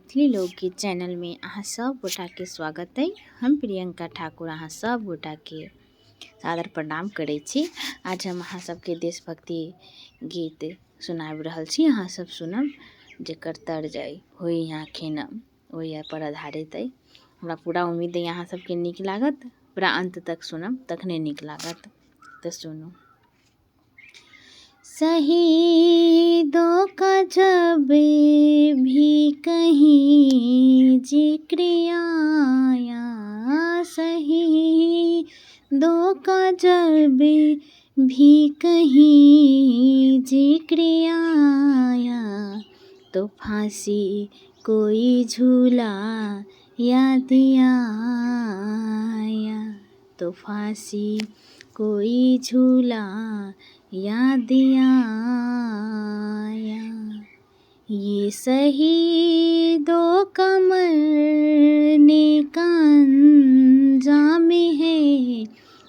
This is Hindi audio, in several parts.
मैथिली लोकगीत चैनल में अहाँ सब गोटा के स्वागत है। हम प्रियंका ठाकुर अहाँ सब गोटा के सादर प्रणाम करै छी। आज हम अहाँ सबके देशभक्ति गीत सुनाबि रहल छी। अहाँ सब सुनब जेकर तर्ज होई आँखें नम ओहि पर आधारित है। हमरा पूरा उम्मीद है अहाँ सबके नीक लागत। पूरा अंत तक सुनब तखने नीक लागत। तो सुनू। शहीदों का जब भी कहीं जिक्र आया, शहीदों का जब भी कहीं जिक्र आया, तो फांसी कोई झूला याद आया, तो फांसी कोई झूला याद आया। ये शहीदों का मरने का अंजाम है,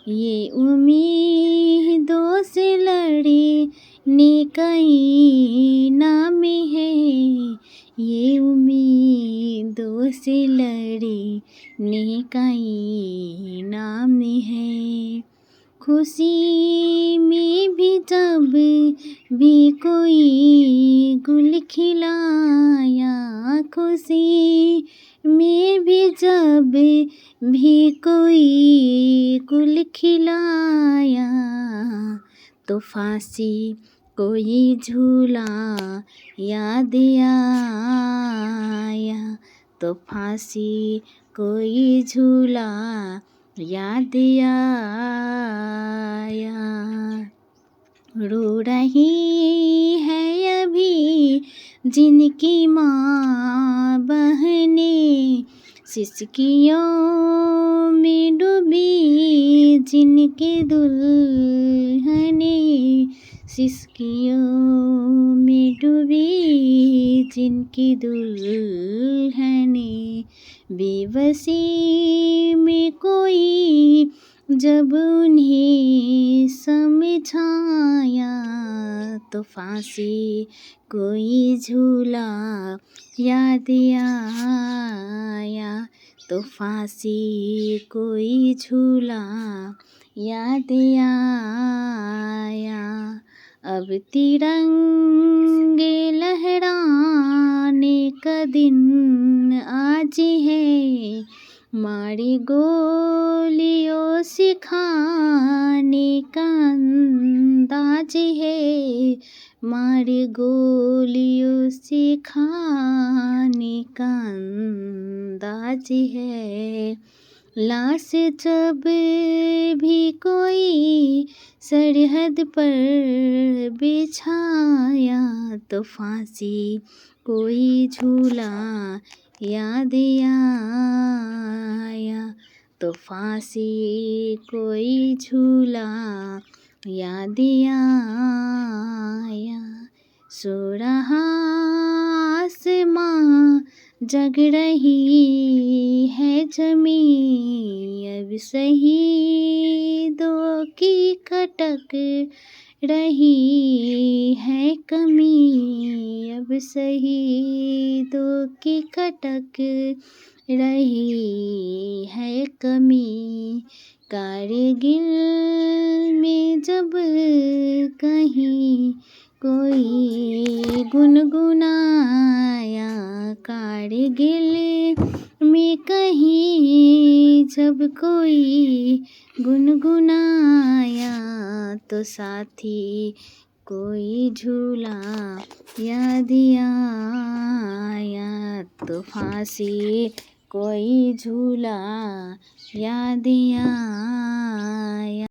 ये उम्मीदों से लड़ने का इनाम है, ये उम्मीदों से लड़ने का इनाम है। खुशी में भी जब भी कोई गुल खिलाया, खुशी में भी जब भी कोई गुल खिलाया, तो फांसी कोई झूला याद आया, तो फांसी कोई झूला याद आया। रो रही है अभी जिनकी माँ बहनें, सिसकियों में डूबी जिनकी दुल्हनें, सिसकियों में डूबी जिनकी दुल्हनें, बेबसी में कोई जब उन्हें समझाया, तो फांसी कोई झूला याद आया, तो फांसी कोई झूला याद आया। अब तिरंगे लहराने का दिन आज है, मारी गोलियों सिखाने का अंदाज है, मारी गोलियों सिखाने का अंदाज है। लाश जब भी कोई सरहद पर बिछाया, तो फांसी कोई झूला याद आया, तो फांसी कोई झूला याद आया। सो रहा आसमां जग रही है ज़मीं, अब शहीदों की खटक रही है कमी, अब शहीदों की खटक रही है कमी। कारगिल में जब कहीं कोई गुनगुनाया, कारगिल में कहीं जब कोई गुनगुनाया, तो साथी कोई झूला याद आया, तो फांसी कोई झूला याद आया।